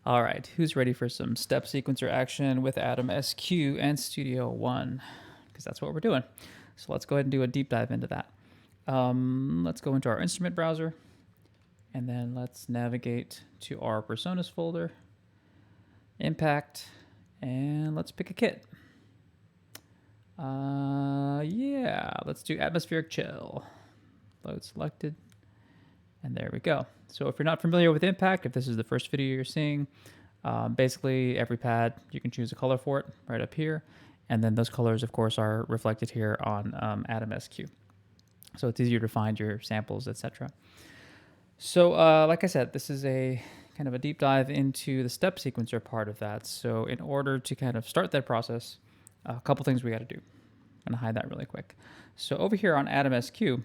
All right, who's ready for some step sequencer action with Atom SQ and Studio One? Because that's what we're doing. So let's go ahead and do a deep dive into that. Let's go into our instrument browser, and then let's navigate to our Personas folder, Impact, and let's pick a kit. Yeah, let's do Atmospheric Chill. Load selected, and there we go. So if you're not familiar with Impact, if this is the first video you're seeing, basically every pad, you can choose a color for it right up here. And then those colors, of course, are reflected here on Atom SQ. So it's easier to find your samples, etc. So like I said, this is a kind of a deep dive into the step sequencer part of that. So in order to kind of start that process, a couple things we got to do. I'm going to hide that really quick. So over here on Atom SQ, I'm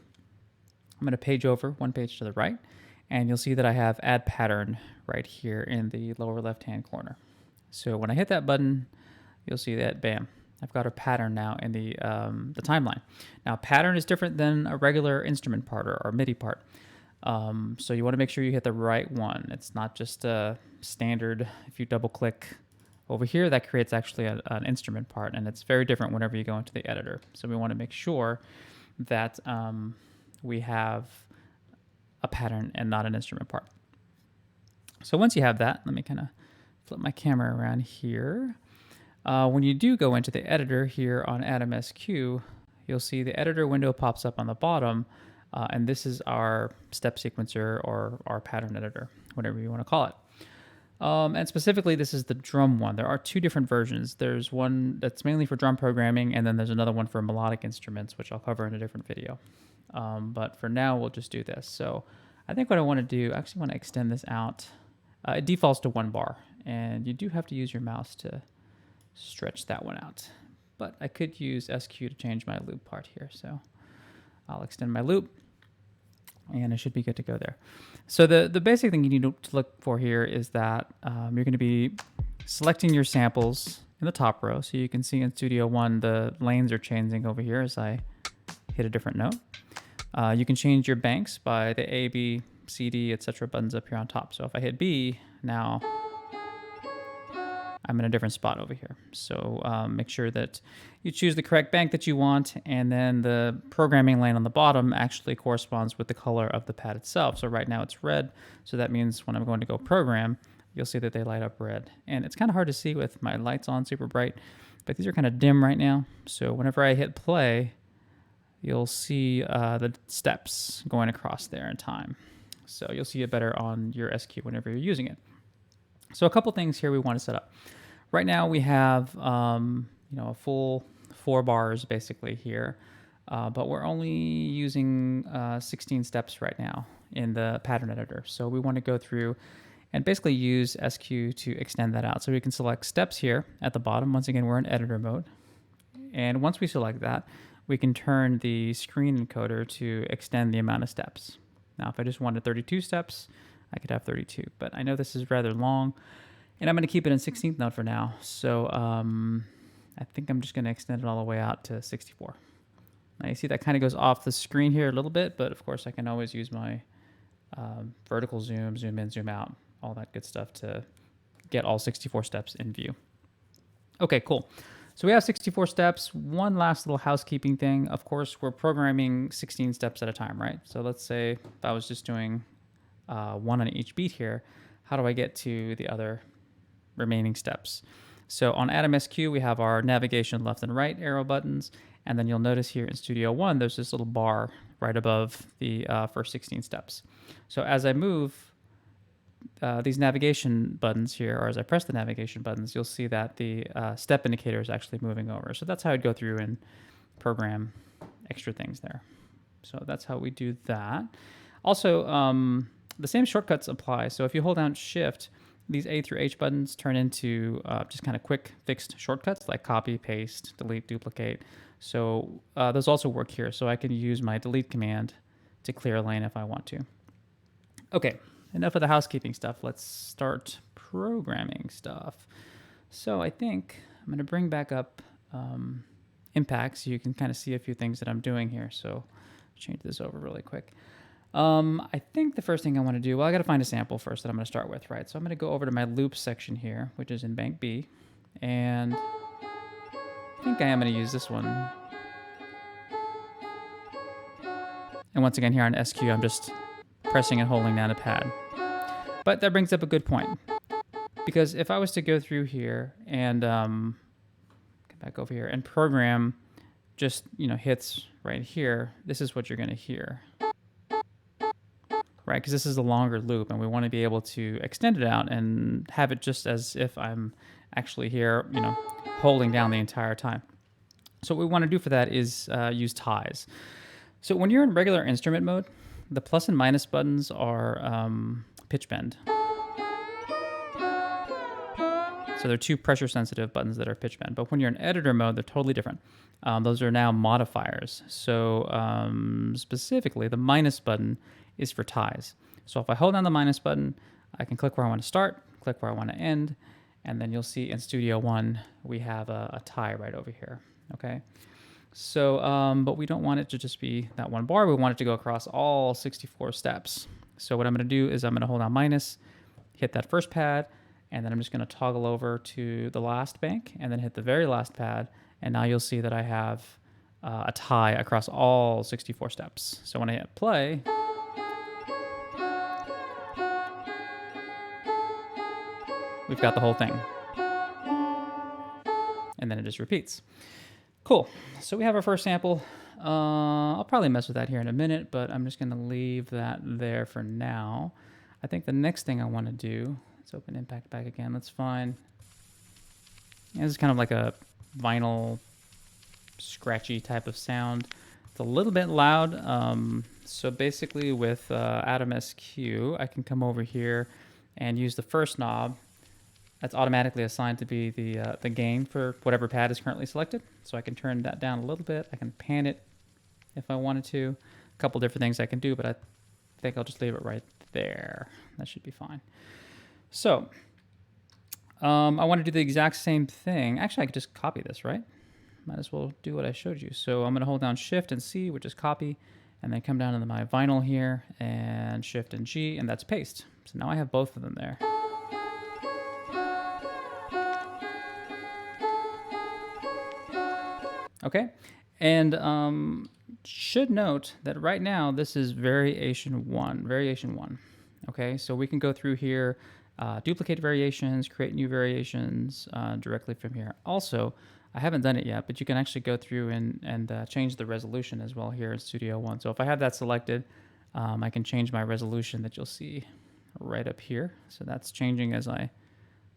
going to page over one page to the right, and you'll see that I have Add Pattern right here in the lower left-hand corner. So when I hit that button, you'll see that, bam, I've got a pattern now in the timeline. Now, pattern is different than a regular instrument part or MIDI part. So you want to make sure you hit the right one. It's not just a standard, if you double click over here, that creates actually an instrument part, and it's very different whenever you go into the editor. So we want to make sure that we have a pattern and not an instrument part. So once you have that, let me kind of flip my camera around here. When you do go into the editor here on Atom SQ, you'll see the editor window pops up on the bottom, and this is our step sequencer or our pattern editor, whatever you want to call it. And specifically, this is the drum one. There are two different versions. There's one that's mainly for drum programming, and then there's another one for melodic instruments, which I'll cover in a different video. But for now, we'll just do this. So I think what I want to do, I actually want to extend this out. It defaults to 1 bar, and you do have to use your mouse to stretch that one out. But I could use SQ to change my loop part here. So I'll extend my loop, and I should be good to go there. So the basic thing you need to look for here is that you're going to be selecting your samples in the top row. So you can see in Studio One, the lanes are changing over here as I hit a different note. You can change your banks by the A, B, C, D, etc. buttons up here on top. So if I hit B, now I'm in a different spot over here. So make sure that you choose the correct bank that you want, and then the programming lane on the bottom actually corresponds with the color of the pad itself. So right now it's red, so that means when I'm going to go program, you'll see that they light up red. And it's kind of hard to see with my lights on super bright, but these are kind of dim right now. So whenever I hit play, you'll see the steps going across there in time. So you'll see it better on your SQ whenever you're using it. So a couple things here we want to set up. Right now we have a full 4 bars basically here, but we're only using 16 steps right now in the pattern editor. So we want to go through and basically use SQ to extend that out. So we can select steps here at the bottom. Once again, we're in editor mode. And once we select that, we can turn the screen encoder to extend the amount of steps. Now, if I just wanted 32 steps, I could have 32, but I know this is rather long, and I'm going to keep it in 16th note for now. So I think I'm just going to extend it all the way out to 64. Now you see that kind of goes off the screen here a little bit, but of course I can always use my vertical zoom, zoom in, zoom out, all that good stuff to get all 64 steps in view. Okay, cool. So we have 64 steps. One last little housekeeping thing. Of course, we're programming 16 steps at a time, right? So let's say if I was just doing one on each beat here, how do I get to the other remaining steps? So on Atom SQ, we have our navigation left and right arrow buttons. And then you'll notice here in Studio One, there's this little bar right above the first 16 steps. So as I move these navigation buttons here, or as I press the navigation buttons, you'll see that the step indicator is actually moving over. So that's how I'd go through and program extra things there. So that's how we do that. Also, the same shortcuts apply. So if you hold down Shift, these A through H buttons turn into just kind of quick fixed shortcuts like copy, paste, delete, duplicate. So those also work here. So I can use my delete command to clear a lane if I want to. Okay, enough of the housekeeping stuff. Let's start programming stuff. So I think I'm going to bring back up Impact so you can kind of see a few things that I'm doing here. So change this over really quick. I think the first thing I want to do, well, I got to find a sample first that I'm going to start with, right? So I'm going to go over to my loop section here, which is in bank B, and I think I am going to use this one. And once again, here on SQ, I'm just pressing and holding down a pad. But that brings up a good point, because if I was to go through here and get back over here and program just hits right here, this is what you're going to hear. Right, because this is a longer loop, and we want to be able to extend it out and have it just as if I'm actually here, holding down the entire time. So what we want to do for that is use ties. So when you're in regular instrument mode, the plus and minus buttons are pitch bend. So they're two pressure-sensitive buttons that are pitch bend. But when you're in editor mode, they're totally different. Those are now modifiers. So specifically, the minus button is for ties. So if I hold down the minus button, I can click where I want to start, click where I want to end, and then you'll see in Studio One, we have a tie right over here, okay? So, but we don't want it to just be that one bar. We want it to go across all 64 steps. So what I'm going to do is I'm going to hold down minus, hit that first pad, and then I'm just going to toggle over to the last bank, and then hit the very last pad, and now you'll see that I have a tie across all 64 steps. So when I hit play, we've got the whole thing. And then it just repeats. Cool. So we have our first sample. I'll probably mess with that here in a minute, but I'm just going to leave that there for now. I think the next thing I want to do, let's open Impact back again. Let's find, this is kind of like a vinyl scratchy type of sound. It's a little bit loud. So basically with Atom SQ, I can come over here and use the first knob. That's automatically assigned to be the gain for whatever pad is currently selected. So I can turn that down a little bit. I can pan it if I wanted to. A couple different things I can do, but I think I'll just leave it right there. That should be fine. So I want to do the exact same thing. Actually, I could just copy this, right? Might as well do what I showed you. So I'm going to hold down Shift and C, which is copy, and then come down into my vinyl here and Shift and G, and that's paste. So now I have both of them there. Okay, and should note that right now this is variation one. Okay, so we can go through here, duplicate variations, create new variations directly from here. Also, I haven't done it yet, but you can actually go through and change the resolution as well here in Studio One. So if I have that selected, I can change my resolution that you'll see right up here. So that's changing as I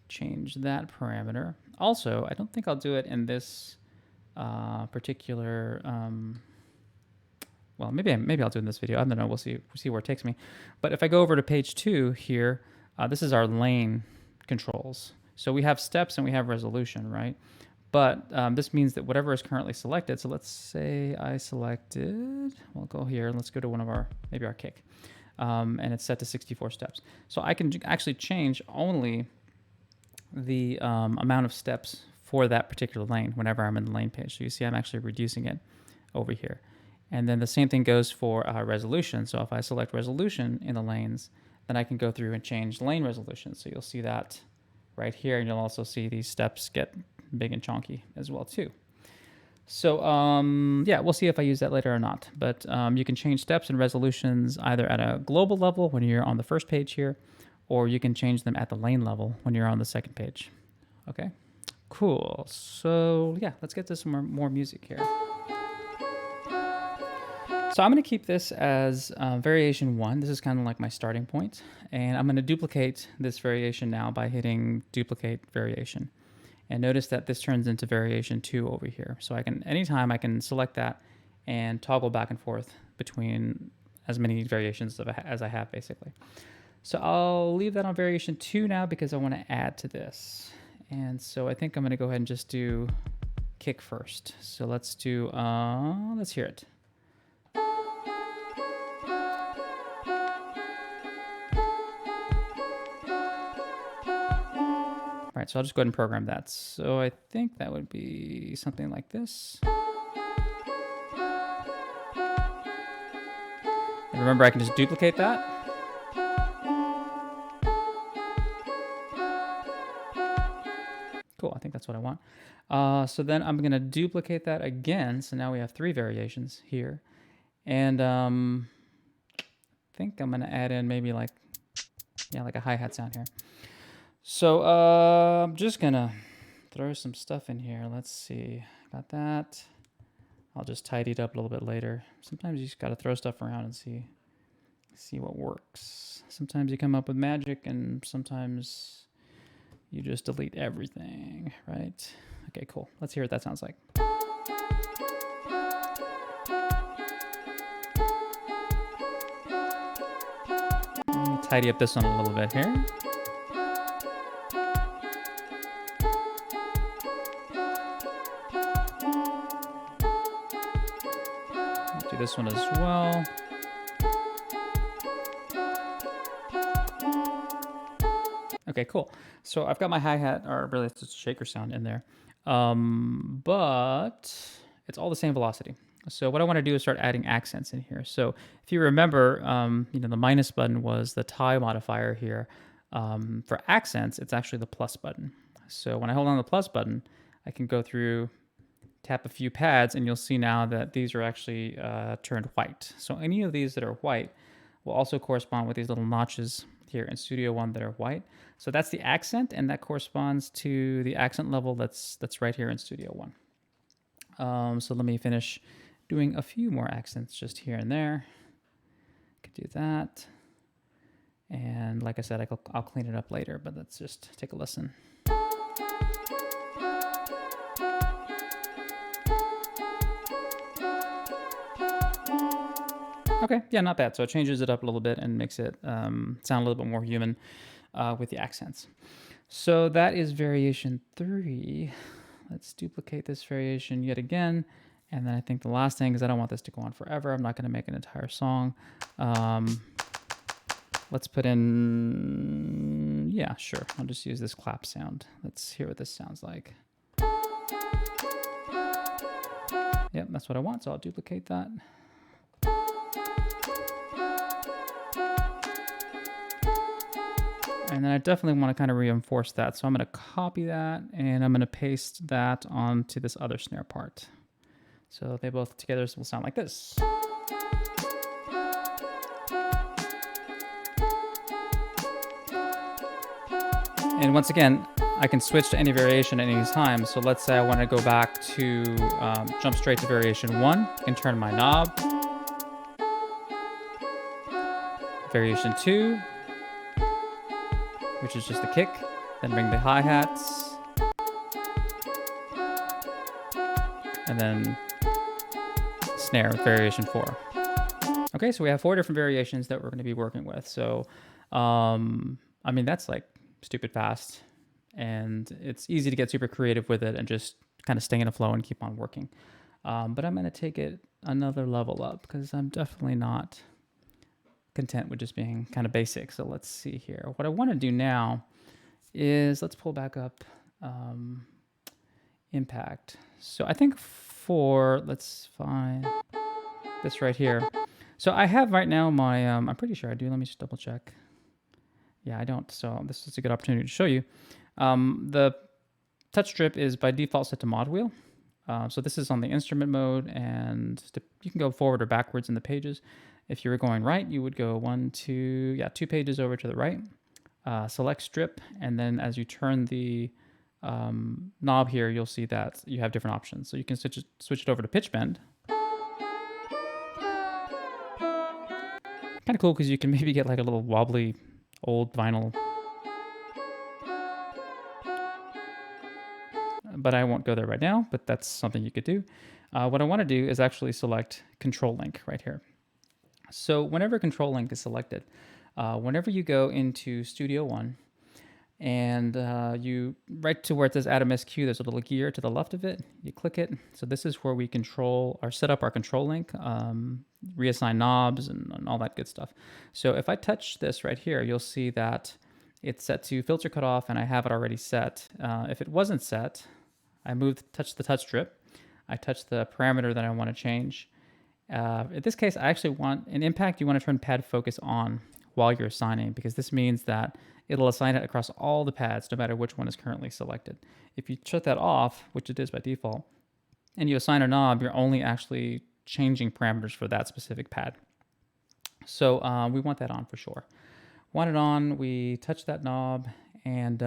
change that parameter. Also, I don't think I'll do it in this particular, well, maybe I'll do it in this video. I don't know. We'll see where it takes me. But if I go over to page 2 here, this is our lane controls. So we have steps and we have resolution, right? But this means that whatever is currently selected. So let's say I selected. We'll go here. Let's go to one of our maybe our kick, and it's set to 64 steps. So I can actually change only the amount of steps for that particular lane whenever I'm in the lane page. So you see I'm actually reducing it over here. And then the same thing goes for resolution. So if I select resolution in the lanes, then I can go through and change lane resolution. So you'll see that right here, and you'll also see these steps get big and chunky as well too. So yeah, we'll see if I use that later or not. But you can change steps and resolutions either at a global level when you're on the first page here, or you can change them at the lane level when you're on the second page. Okay. Cool. So yeah, let's get to some more music here. So I'm going to keep this as variation 1. This is kind of like my starting point. And I'm going to duplicate this variation now by hitting duplicate variation. And notice that this turns into variation 2 over here. So I can, anytime I can select that and toggle back and forth between as many variations as I have basically. So I'll leave that on variation 2 now because I want to add to this. And so I think I'm going to go ahead and just do kick first. So let's do, let's hear it. All right, so I'll just go ahead and program that. So I think that would be something like this. Remember, I can just duplicate that. Cool, I think that's what I want. So then I'm gonna duplicate that again. So now we have 3 variations here. And I think I'm gonna add in maybe like a hi-hat sound here. So I'm just gonna throw some stuff in here. Let's see, got that. I'll just tidy it up a little bit later. Sometimes you just gotta throw stuff around and see what works. Sometimes you come up with magic, and sometimes you just delete everything, right? Okay, cool. Let's hear what that sounds like. Let me tidy up this one a little bit here. Do this one as well. Okay, cool. So I've got my hi-hat, or really it's just a shaker sound in there. But it's all the same velocity. So what I want to do is start adding accents in here. So if you remember, the minus button was the tie modifier here. For accents, it's actually the plus button. So when I hold on the plus button, I can go through, tap a few pads, and you'll see now that these are actually turned white. So any of these that are white will also correspond with these little notches here in Studio One that are white. So that's the accent, and that corresponds to the accent level that's right here in Studio One. So let me finish doing a few more accents just here and there. Could do that. And like I said, I'll clean it up later, but let's just take a listen. Okay, yeah, not bad. So it changes it up a little bit and makes it sound a little bit more human with the accents. So that is variation 3. Let's duplicate this variation yet again. And then I think the last thing is I don't want this to go on forever. I'm not going to make an entire song. Let's put in, yeah, sure. I'll just use this clap sound. Let's hear what this sounds like. Yep, that's what I want, so I'll duplicate that. And then I definitely want to kind of reinforce that. So I'm going to copy that, and I'm going to paste that onto this other snare part. So they both together will sound like this. And once again, I can switch to any variation at any time. So let's say I want to go back to jump straight to variation 1 and turn my knob. Variation 2, which is just the kick. Then bring the hi-hats. And then snare with variation 4. Okay, so we have 4 different variations that we're going to be working with. So, I mean, that's like stupid fast, and it's easy to get super creative with it and just kind of stay in a flow and keep on working. But I'm going to take it another level up because I'm definitely not content with just being kind of basic. So let's see here. What I want to do now is let's pull back up impact. So I think let's find this right here. So I have right now my, I'm pretty sure I do. Let me just double check. Yeah, I don't. So this is a good opportunity to show you. The touch strip is by default set to mod wheel. So this is on the instrument mode, and you can go forward or backwards in the pages. If you were going right, you would go 2 pages over to the right. Select strip, and then as you turn the knob here, you'll see that you have different options. So you can switch it over to pitch bend. Kind of cool because you can maybe get like a little wobbly old vinyl. But I won't go there right now, but that's something you could do. What I want to do is actually select Control Link right here. So whenever Control Link is selected, whenever you go into Studio One and you right to where it says Add MSQ, there's a little gear to the left of it. You click it. So this is where we control or set up our Control Link, reassign knobs and all that good stuff. So if I touch this right here, you'll see that it's set to filter cutoff, and I have it already set. If it wasn't set, I touch the touch strip. I touch the parameter that I want to change, In this case, I actually want an impact. You want to turn pad focus on while you're assigning, because this means that it'll assign it across all the pads, no matter which one is currently selected. If you shut that off, which it is by default, and you assign a knob, you're only actually changing parameters for that specific pad. So we want that on for sure. Want it on, we touch that knob and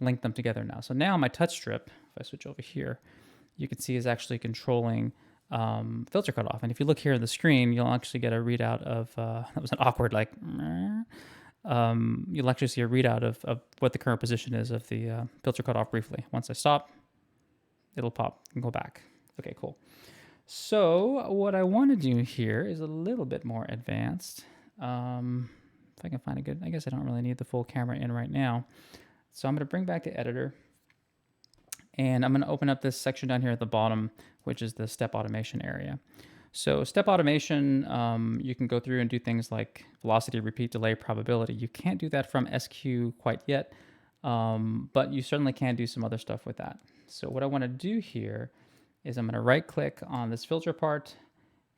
link them together now. So now my touch strip, if I switch over here, you can see is actually controlling filter cutoff. And if you look here on the screen, you'll actually get a readout of, that was an awkward like, you'll actually see a readout of what the current position is of the filter cutoff briefly. Once I stop, it'll pop and go back. Okay, cool. So what I want to do here is a little bit more advanced. If I can find a good, I guess I don't really need the full camera in right now. So I'm going to bring back the editor, and I'm going to open up this section down here at the bottom, which is the step automation area. So step automation, you can go through and do things like velocity, repeat, delay, probability. You can't do that from SQ quite yet, but you certainly can do some other stuff with that. So what I want to do here is I'm going to right click on this filter part,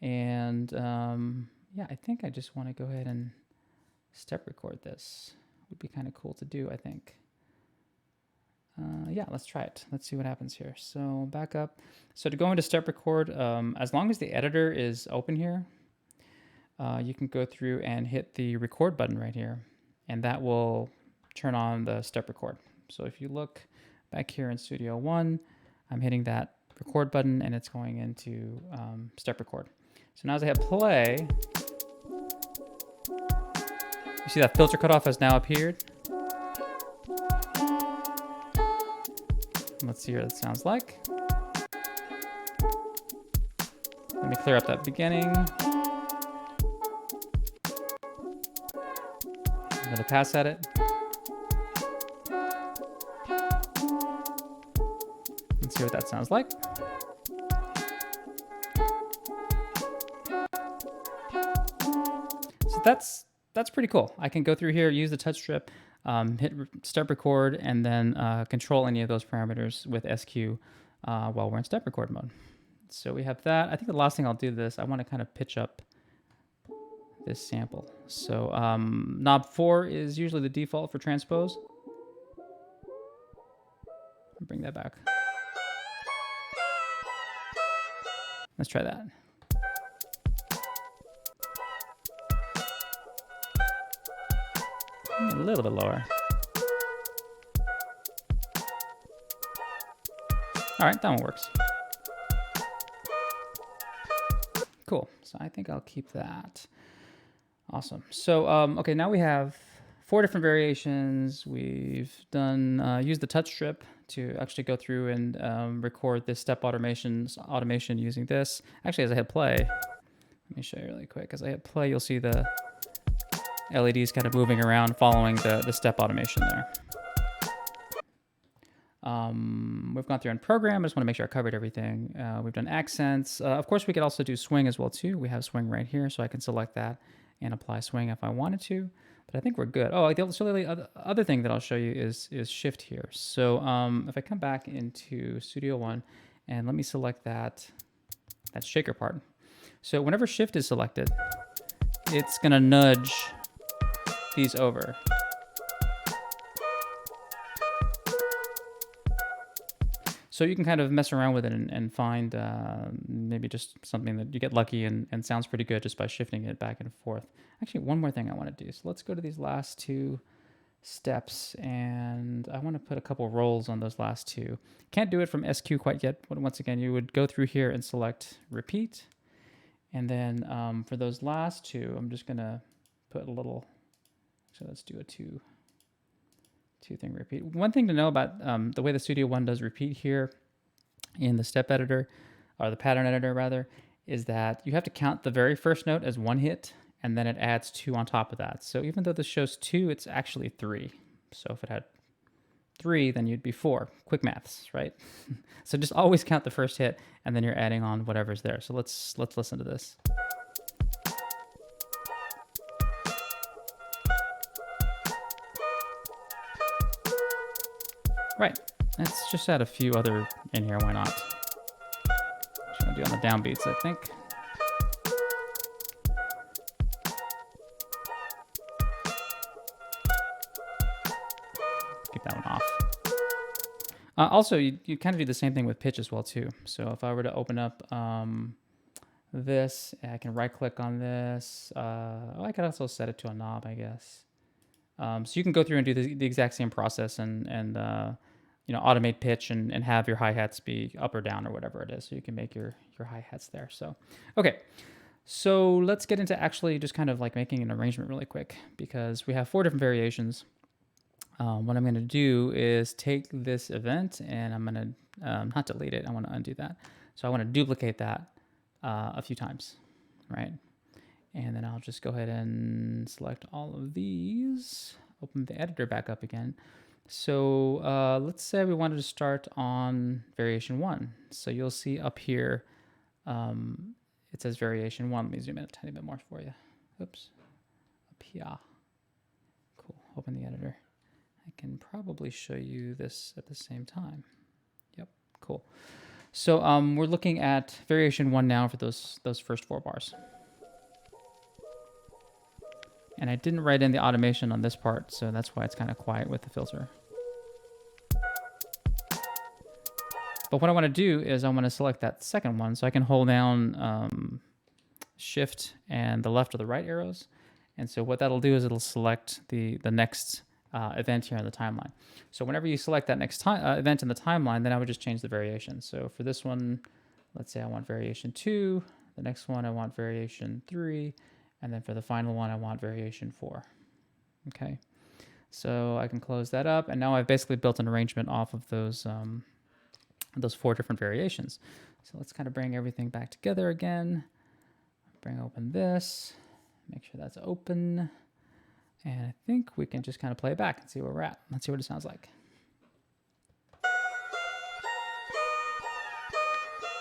and yeah, I think I just want to go ahead and step record this. Would be kind of cool to do, I think. Yeah, let's try it. Let's see what happens here. So back up. So to go into step record, as long as the editor is open here, you can go through and hit the record button right here, and that will turn on the step record. So if you look back here in Studio One, I'm hitting that record button and it's going into step record. So now as I hit play, you see that filter cutoff has now appeared. Let's see what it sounds like. Let me clear up that beginning. Another pass at it. Let's see what that sounds like. So that's pretty cool. I can go through here, use the touch strip, hit step record, and then control any of those parameters with SQ while we're in step record mode. So we have that. I think the last thing I'll do this, I want to kind of pitch up this sample. So knob 4 is usually the default for transpose. Bring that back. Let's try that. A little bit lower. All right, that one works. Cool. So I think I'll keep that. Awesome. So, okay, now we have 4 different variations. We've done used the touch strip to actually go through and record this step automation using this. Actually, as I hit play, let me show you really quick. As I hit play, you'll see the LEDs kind of moving around following the step automation there. We've gone through and program. I just want to make sure I covered everything. We've done accents. Of course, we could also do swing as well too. We have swing right here, so I can select that and apply swing if I wanted to. But I think we're good. Oh, the other thing that I'll show you is shift here. So if I come back into Studio One and let me select that shaker part. So whenever shift is selected, it's gonna nudge these over. So you can kind of mess around with it and find maybe just something that you get lucky and sounds pretty good just by shifting it back and forth. Actually, one more thing I want to do. So let's go to these last 2 steps, and I want to put a couple rolls on those last 2. Can't do it from SQ quite yet, but once again, you would go through here and select repeat. And then for those last 2, I'm just going to put a little, so let's do a 2 thing repeat. One thing to know about the way the Studio One does repeat here in the step editor, or the pattern editor rather, is that you have to count the very first note as 1 hit, and then it adds 2 on top of that. So even though this shows 2, it's actually 3. So if it had 3, then you'd be 4. Quick maths, right? So just always count the first hit, and then you're adding on whatever's there. So let's listen to this. Right, let's just add a few other in here, why not? Just gonna do on the downbeats, I think. Also, you kind of do the same thing with pitch as well too. So if I were to open up this, I can right click on this. I could also set it to a knob, I guess. So you can go through and do the exact same process and automate pitch and have your hi-hats be up or down or whatever it is. So you can make your hi-hats there. So, okay. So let's get into actually just kind of like making an arrangement really quick because we have 4 different variations. What I'm going to do is take this event and I'm going to not delete it. I want to undo that. So I want to duplicate that a few times, right? And then I'll just go ahead and select all of these, open the editor back up again. So let's say we wanted to start on variation 1. So you'll see up here, it says variation 1. Let me zoom in a tiny bit more for you. Oops, up here. Cool, open the editor. I can probably show you this at the same time. Yep, cool. So we're looking at variation 1 now for those first 4 bars. And I didn't write in the automation on this part, so that's why it's kind of quiet with the filter. But what I want to do is I want to select that second one, so I can hold down Shift and the left or the right arrows. And so what that'll do is it'll select the next event here on the timeline. So whenever you select that next event in the timeline, then I would just change the variation. So for this one, let's say I want variation 2. The next one, I want variation 3. And then for the final one, I want variation 4. Okay, so I can close that up, and now I've basically built an arrangement off of those 4 different variations. So let's kind of bring everything back together again. Bring open this, make sure that's open, and I think we can just kind of play it back and see where we're at. Let's see what it sounds like.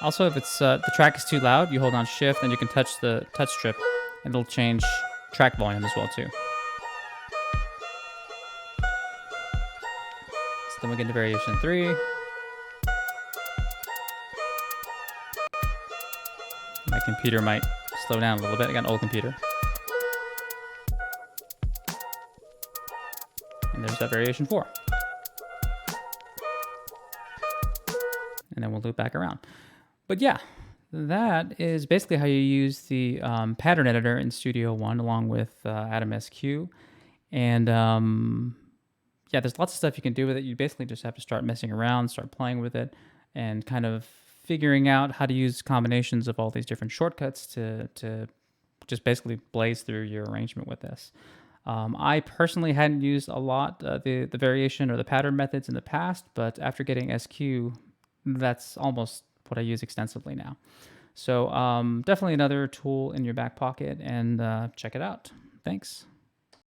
Also, if it's the track is too loud, you hold on Shift and you can touch the touch strip. And it'll change track volume as well too. So then we get to variation 3. My computer might slow down a little bit. I got an old computer. And there's that variation 4. And then we'll loop back around. But yeah, that is basically how you use the pattern editor in Studio One along with Atom SQ. And yeah, there's lots of stuff you can do with it. You basically just have to start messing around, start playing with it, and kind of figuring out how to use combinations of all these different shortcuts to just basically blaze through your arrangement with this. I personally hadn't used a lot the variation or the pattern methods in the past, but after getting SQ, that's almost what I use extensively now. So definitely another tool in your back pocket, and check it out. Thanks.